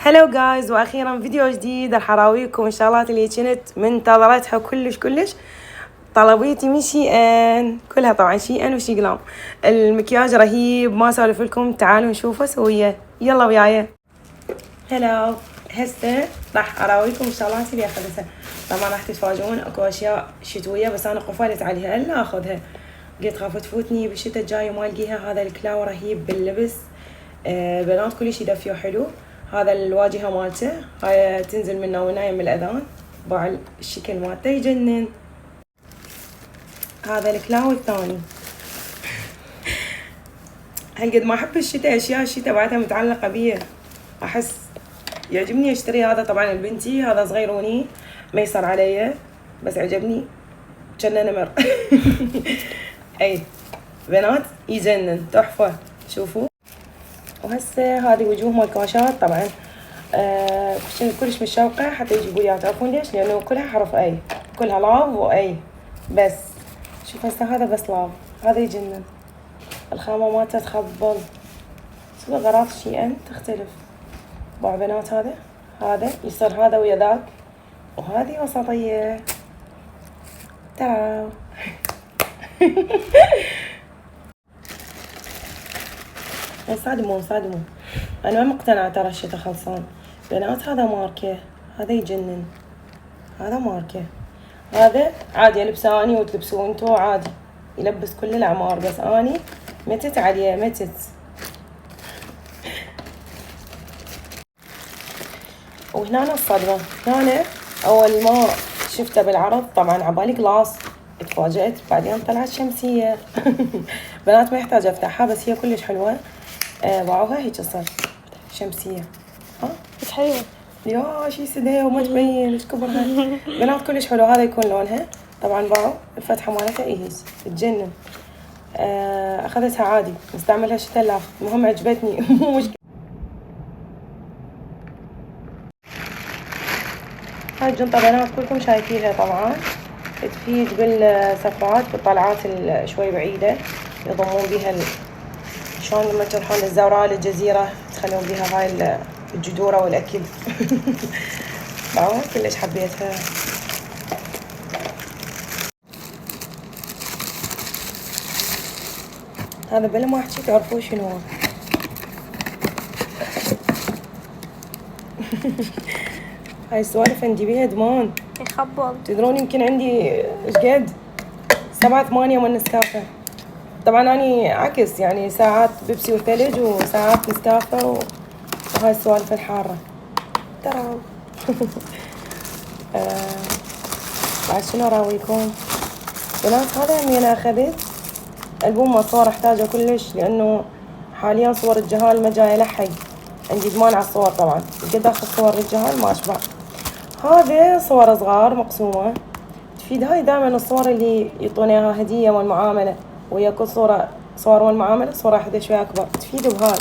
هلو جايز، واخيرا فيديو جديد راح اراويكم الشغلات اللي كنت منتظرتها كلش. طلبيتي من شي ان كلها طبعا شي ان وشي جلام. المكياج رهيب، ما اسولف لكم، تعالوا نشوفه سويه، يلا وياي. هلو، هسه راح اراويكم الشغلات اللي اخذتها. طبعا راح تتفاجئون اكو اشياء شتويه بس انا قفلت عليها الا اخذها، قلت خاف تفوتني بالشتاء الجاي وما القيها. هذا الكلاو رهيب باللبس، بنات كلش يدفيه حلو. هذا الواجهه مالته، هاي تنزل منه ونايم الاذان، باع الشكل مالته يجنن. هذا الكلاو الثاني، هالقد ما احب الشتاء، اشياء الشتاء بعدها متعلقه بيه، احس يعجبني اشتري. هذا طبعا لبنتي، هذا صغيروني ما يصير علي بس عجبني كأنه نمر. اي بنات يجنن تحفه، شوفوا. وهسه هذه وجوه مال كاشات طبعا، كلش متشوقه حتى يجيبوا لي. تعرفون ليش؟ لانه كلها حرف اي، كلها لاف واي بس. شوف هسه هذا بس لاف، هذا يجنن، الخامه مالته تخبل، شوف غراض شي ان تختلف. باع بنات هذا يصير هذا ويا ذاك، وهذه وسطيه. ترى صادمون انا ما مقتنعه، ترى الشتا خلصان بنات. هذا ماركه، هذا يجنن، هذا ماركه، هذا عادي البسه اني وتلبسوه انتو عادي، يلبس كل الاعمار بس اني متت عليه متت. وهنا الصدمه، هنا اول ما شفته بالعرض طبعا عبالي جلاس، اتفاجأت بعدين طلعت شمسيه. بنات ما يحتاج افتحها بس هي كلش حلوه. باعوها هيك تصير شمسيه، ها بس حلوة يا شي سدها وما تبين ايش كبرها. بنات كلش حلو. هذا يكون لونها طبعا، باعوا الفتحه مالتها هيك تجنن. اخذتها عادي نستعملها شتا لاف، المهم عجبتني. مو مشكله. هاي الجنطه بنات كلكم شايفينها طبعا، تفيد بالسفرات، بالطلعات شوي بعيده، يضمون بيها شلون لما تروحون الزوراء للجزيره تخلون بيها هاي الجذوره والاكل. كلش حبيتها. هذا بلا ما احكي تعرفون شنو هو. هاي السوالف نجيبيها دمان يخبل. تدرون يمكن عندي ايش قد 7-8 من نسكافيه. طبعا اني عكس، يعني ساعات بيبسي وثلج وساعات نسكافيه وهاي السوالف الحاره ترى. بعد شنو اراويكم بنات؟ هذا همي انا اخذت البوم مصور احتاجه كلش، لانه حاليا صور الجهال ما جايه لحق، عندي ادمان على الصور طبعا، قد اخذ صور الجهال ما اشبع. هذا صور صغار مقسومه، تفيد. هاي دائما الصور اللي يعطونها هديه والمعامله، ويا كل صور والمعامله صوره واحده شوي اكبر، تفيد بهاي.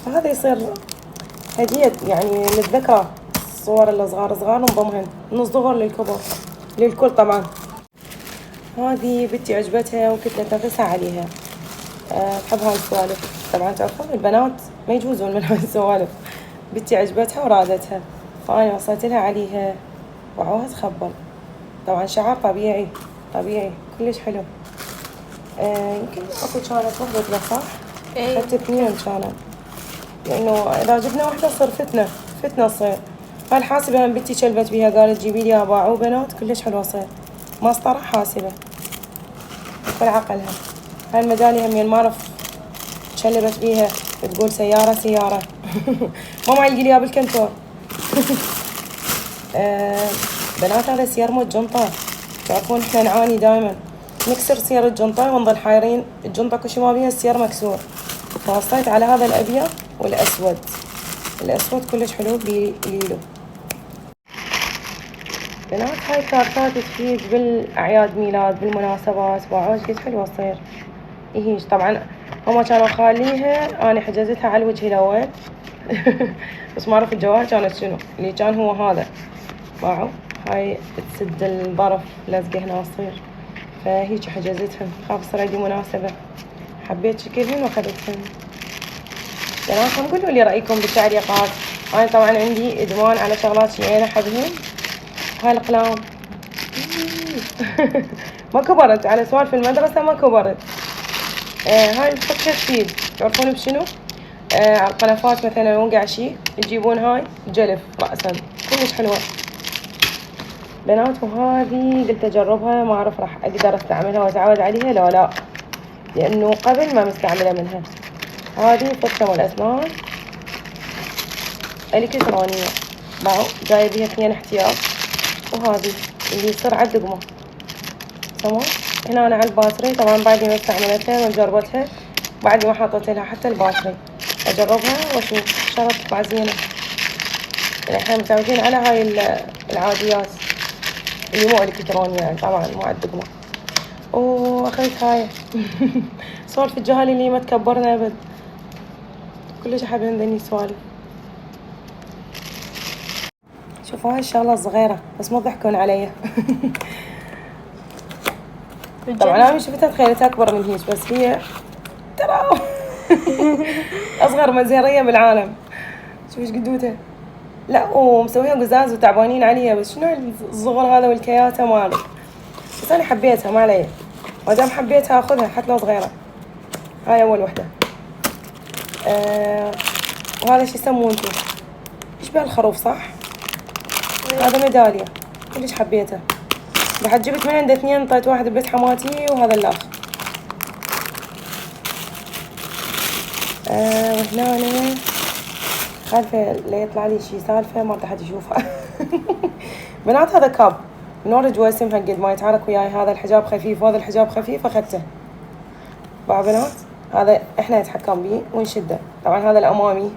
فهذا يصير هديه يعني للذكرى، الصور الصغار نضمهن من الصغر للكبر للكل طبعا. هذه بنتي عجبتها وكنت اتنفسها عليها، تحب هاي السوالف طبعا. تعرفون البنات ما يجوزون من هاي السوالف. بنتي عجبتها ورادتها، فأنا وصلت لها عليها وعوها تخبل. طبعا شعر طبيعي كلش حلو. يمكن اكو كانت وحدة له صح؟ اخذت 2 كانت، لانه اذا جبنا وحدة تصير فتنة تصير. هاي الحاسبة من بنتي شلبت بيها، قالت جيبي لي باعوا بنات كلش حلوة صير، مسطرة حاسبة بالعقلها. هاي المدالية همين ما اعرف شلبت بيها، تقول سيارة. ماما يلقي ليها بالكنتور. بنات هذا سير مو الجنطة. تعرفون احنا نعاني دائما نكسر سير الجنطة ونظل حايرين الجنطة كل شي ما بيها السير مكسور، فوصيت على هذا الابيض والاسود. الاسود كلش حلو بليلو. بنات هاي كارتات تفيد بالاعياد ميلاد بالمناسبات، باعوش قد حلوة تصير. هيج طبعا هما كانوا خاليها، انا حجزتها على الوجه الاول. بس ما اعرف الجوال كانت شنو، اللي كان هو هذا. باعوا هاي تسد الظرف لازقه هنا تصير، فهيك حجزتهم، خاف يصير عندي مناسبة، حبيت شكلهن واخذتهن. بناتهم قولوا لي رأيكم بالتعليقات. أنا طبعا عندي إدمان على شغلات شي أنا أحبهم. هاي الأقلام ما كبرت على سوالف المدرسة، ما كبرت. هاي الفكرة تفيد، تعرفون بشنو؟ على القنفات مثلا وقع شي تجيبون هاي جلف رأسا، كلش حلوة بنات. وهذه قلت أجربها، ما أعرف راح أقدر أستعملها وأتعود عليها لو لا، لأنه قبل ما مستعملة منها. هذه فرشة والأسنان الكترونية، باو جاية بيها 2 احتياط. وهذه اللي يصير على الدقمة، تمام. هنا أنا على الباتري، طبعا بعد ما استعملتها وجربتها، بعد ما حطيت لها حتى الباتري، أجربها وأشوف شرط تطلع زينة. يعني إحنا متعودين على هاي العاديات اللي مو الكترونية، يعني طبعا مو على الدقمة. وأخذت هاي سوالف الجهال اللي ما تكبرنا أبد، كلش أحبهم ذني السوالف. شوفوا هاي الشغلة صغيرة بس ما تضحكون علي. طبعا أنا شفتها تخيلتها أكبر من هيك، بس هي ترى أصغر منزهرية بالعالم. شوف ايش قدوتها. لا ومسويها قزاز وتعبانين عليها، بس شنو الصغر هذا والكياتة مالك. بس أنا حبيتها، ما علي، ما دام حبيتها أخذها حتى لو صغيرة. هاي أول وحدة. وهذا شو يسمونه انتو؟ يشبه الخروف صح؟ هذا ميدالية، كلش حبيته. بعد جبت من عنده 2، انطيت واحد ببيت حماتي وهذا الآخر. وهنا أنا خالفة اللي يطلع لي شي سالفة ما راح يشوفها. بنات هذا كاب من ورا جواسم هالقد ما يتعارك وياي. هذا الحجاب خفيف وهذا الحجاب خفيف، أخذته. بقى بنات هذا احنا نتحكم به ونشده. طبعا هذا الأمامي.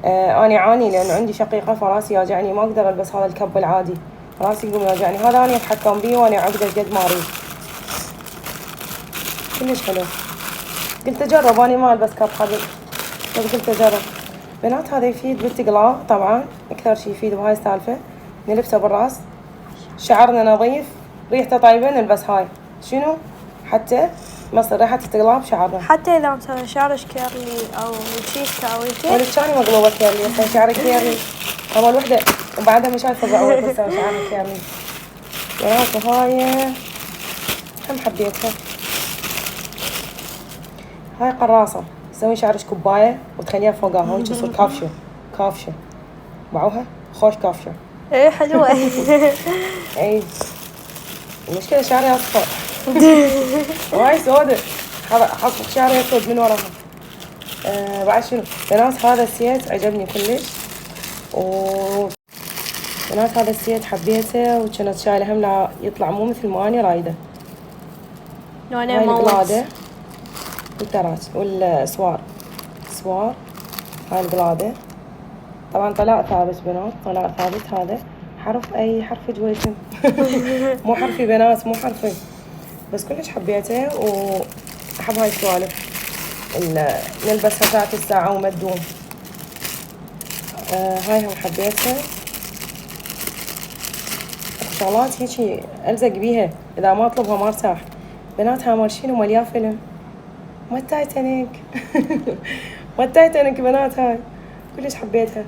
أنا أعاني لأنه عندي شقيقة فراسي يوجعني، ما أقدر ألبس هذا الكب العادي، راسي يقوم يوجعني. هذا أنا أتحكم به وأنا عقده قد ما أريد، كلش حلو. قلت أجرب، أنا ما ألبس كب قبل بس قلت أجرب. بنات هذا يفيد بالتقلاء، طبعا أكثر شي يفيد بهاي السالفة نلبسه بالراس. شعرنا نظيف، ريحته طيبة، نلبس هاي شنو حتى مصر ريحة التقلاء بشعرنا. حتى إذا مثلا شعرك كيرلي أو تشيك أو ولك كاني مقلوبة كيرلي، أصلا شعري كيرلي أول وحدة، وبعدها مش عارفة بعوض بس شعرها كيرلي. بنات وهاي هم حبيتها. هاي قراصة تسوي شعرك كوباية وتخليها فوقها هون تصير كافشة. كافشة باعوها خوش كافشة. إيه حلوة. اي المشكلة شعري أصفر وهاي سودة، حصبغ شعري أسود من وراها. بعد شنو بنات هذا السيت عجبني كلش. بنات هذا السيت حبيته، وكانت شايلة هم لا يطلع مو مثل ما أنا رايدة. هاي القلادة والتراس والسوار، سوار. هاي القلادة طبعا طلاء ثابت بنات، طلاء ثابت. هذا حرف أي حرف جويتم. مو حرفي بنات، مو حرفي، بس كلش حبيته وأحب هاي السوالف نلبسها ساعة الساعة وما تدوم. هاي هم حبيتها. شغلات هيجي ألزق بيها إذا ما أطلبها ما ارتاح. بناتها مارشين ومليان فيلم، ما التايتانيك. ما التايتانيك بنات. هاي كلش حبيتها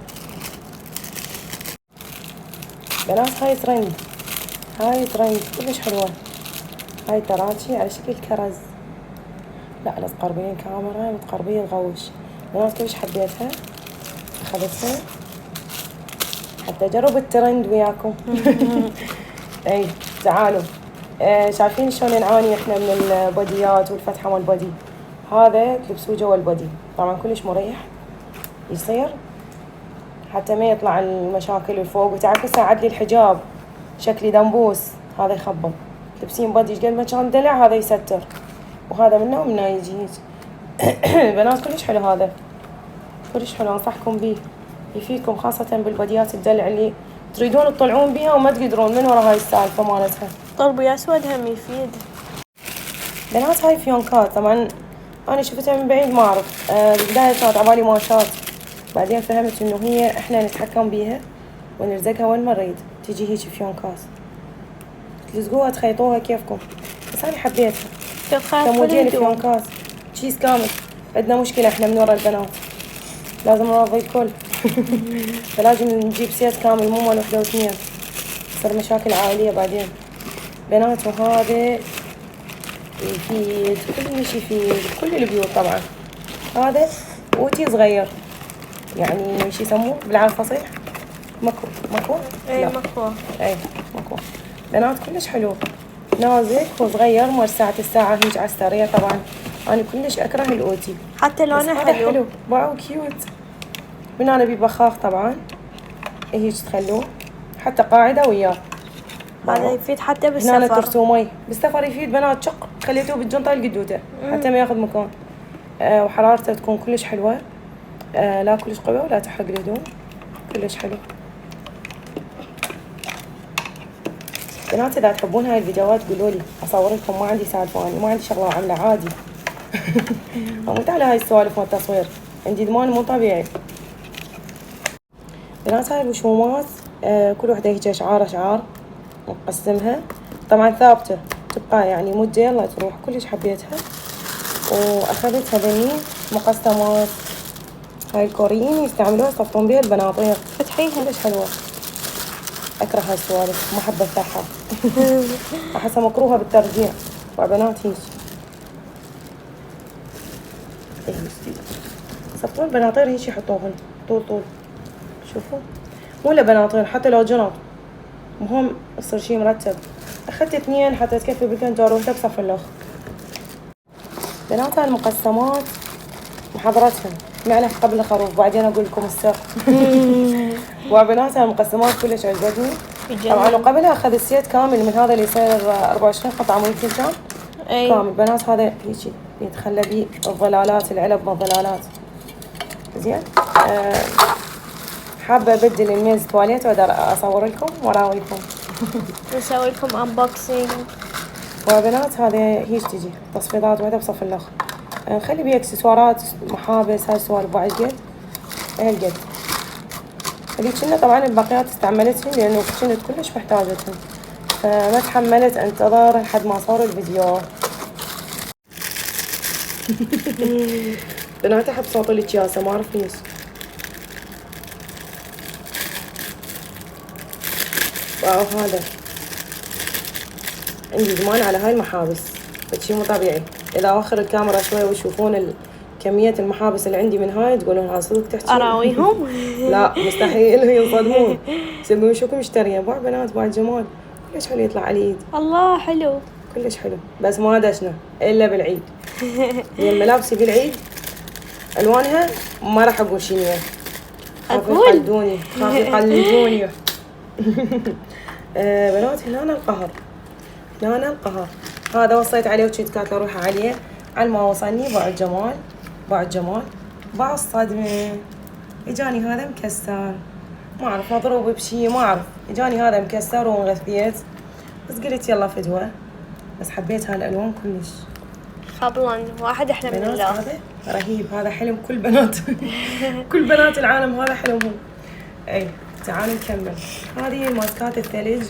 بنات. هاي ترند، هاي ترند كلش حلوة. هاي تراتشي على شكل كرز. لا تقربين الكاميرا، متقربين الغوش. بنات كلش حبيتها، أخذتها حتى أجرب الترند وياكم. اي تعالوا. شايفين شلون نعاني احنا من البوديات والفتحة مال البودي. هذا تلبسوه جوا البودي، طبعا كلش مريح، يصير حتى ما يطلع المشاكل الفوق. وتعرف عدلي الحجاب شكلي دنبوس، هذا يخبط. تلبسين بودي قد ما كان دلع هذا يستر، وهذا منه ومنه يجي. بنات كلش حلو، هذا كلش حلو، انصحكم به، يفيدكم خاصة بالبوديات الدلع اللي تريدون تطلعون بيها وما تقدرون من ورا هاي السالفة مالتها. طلبي أسود هم يفيد. بنات هاي فيونكات، طبعا أنا شفتها من بعيد ما أعرف. بالبداية كانت عبالي ماشات، بعدين فهمت إنه هي إحنا نتحكم بيها ونلزقها وين ما نريد، تيجي هيك فيونكات تلزقوها تخيطوها كيفكم. بس أنا حبيتها كموديل فيونكات تشيز كامل. عندنا مشكلة إحنا من ورا البنات، لازم نرضي الكل. فلازم نجيب سيت كامل مو مال وحدة واثنين، تصير مشاكل عائلية بعدين. بنات وهذا يفيد كل شي، يفيد كل البيوت طبعا. هذا اوتي صغير، يعني شي يسموه بالعربي الفصيح مكوى. اي لا. مكوى. اي مكوى. بنات كلش حلو، نازك وصغير، مر الساعة هيج على السريع. طبعا انا كلش اكره الاوتي، حتى بس لونه هذا حلو. حلو. واو كيوت. من انا ببخاخ طبعا هيج تخلوه، حتى قاعدة وياه. هذا يفيد حتى هنا بالسفر. ترسومي بالسفر، يفيد بنات. شق خليتوه بالجنطة القدوته حتى ما ياخذ مكان. وحرارته تكون كلش حلوة، لا كلش قوي ولا تحرق الهدوم، كلش حلو. بنات اذا تحبون هاي الفيديوهات قولوا لي اصور لكم، ما عندي سالفة، ما عندي شغلة عاملة عادي. اموت على هاي السوالف والتصوير، عندي ادمان مو طبيعي. بنات هاي الوشومات كل وحدة هيك اشعار نقسمها، طبعا ثابتة تبقى يعني مدة يلا تروح. كلش حبيتها واخذتها بني مقسمات. هاي الكوريين يستعملوها يصفون بيها البناطير، فتحيها. كلش حلوة. اكره هاي السوالف، ما احب افتحها. احسها مكروهة بالترجيع. وبنات هيك يصفون بناطير هيك يحطوهن طول. شوفوا، مو لا بناطير حتى لو جنط، مهم يصير شي مرتب. اخذت 2 حتى تكفي بالكنتر وحدة بصف الاخ. بنات المقسمات محضرتهم معلف قبل الخروف، بعدين اقول لكم السر. وبنات المقسمات كلش عجبتني طبعا. وقبلها اخذ السيت كامل من هذا اللي يصير 24 قطعة مو يمكن كان كامل. بنات هذا هيجي يتخلى بيه الظلالات، العلب بالظلالات زين. حابة ابدل الميز تواليت واقدر اصور لكم واراويكم. نسوي لكم انبوكسينج. وبنات هذا هيج تجي تصفيضات وحدة بصف الاخ. نخلي بيه اكسسوارات، محابس، هاي السوالف بعد قد هالقد. اللي كنا طبعا الباقيات استعملتهم لانه كنت كلش محتاجتهم، فما تحملت انتظر لحد ما صار الفيديو. بنات احب صوت الكياسة، ما اعرف ليش. واو هذا عندي زمان على هاي المحابس، فشي مو طبيعي. اذا اوخر الكاميرا شوي ويشوفون كمية المحابس اللي عندي من هاي تقولون ها صدق تحكي اراويهم. لا مستحيل ينصدمون، يسمون شوكم مشتريه. باع بنات باع جمال، كلش حلو يطلع على اليد. الله حلو. كلش حلو، بس ما دشنا الا بالعيد. يعني ملابسي بالعيد الوانها ما راح اقول شنو، خاف يقلدوني، خاف يقلدوني. بنات هنا القهر، هنا القهر. هذا وصيت عليه وكنت كاتله روحه عليه، على ما وصلني باع الجمال، باع الجمال، باع الصدمة. اجاني هذا مكسر، ما اعرف مضروب بشي، ما اعرف. اجاني هذا مكسر وانغثيت، بس قلت يلا فدوة. بس حبيت هالالوان كلش. خبلان واحد احلى من بنات الله. هذا رهيب، هذا حلم كل بنات. كل بنات العالم هذا حلمهم. اي تعالوا نكمل. هذه ماسكات الثلج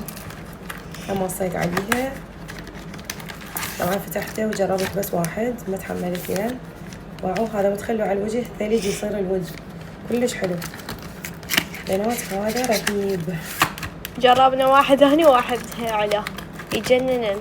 لما وصيت عليها. طبعا فتحته وجربت بس واحد، ما تحملتين. واو هذا متخلو على الوجه الثلج يصير الوجه كلش حلو. بنات هذا رهيب. جربنا واحد هني وواحد على يجننن.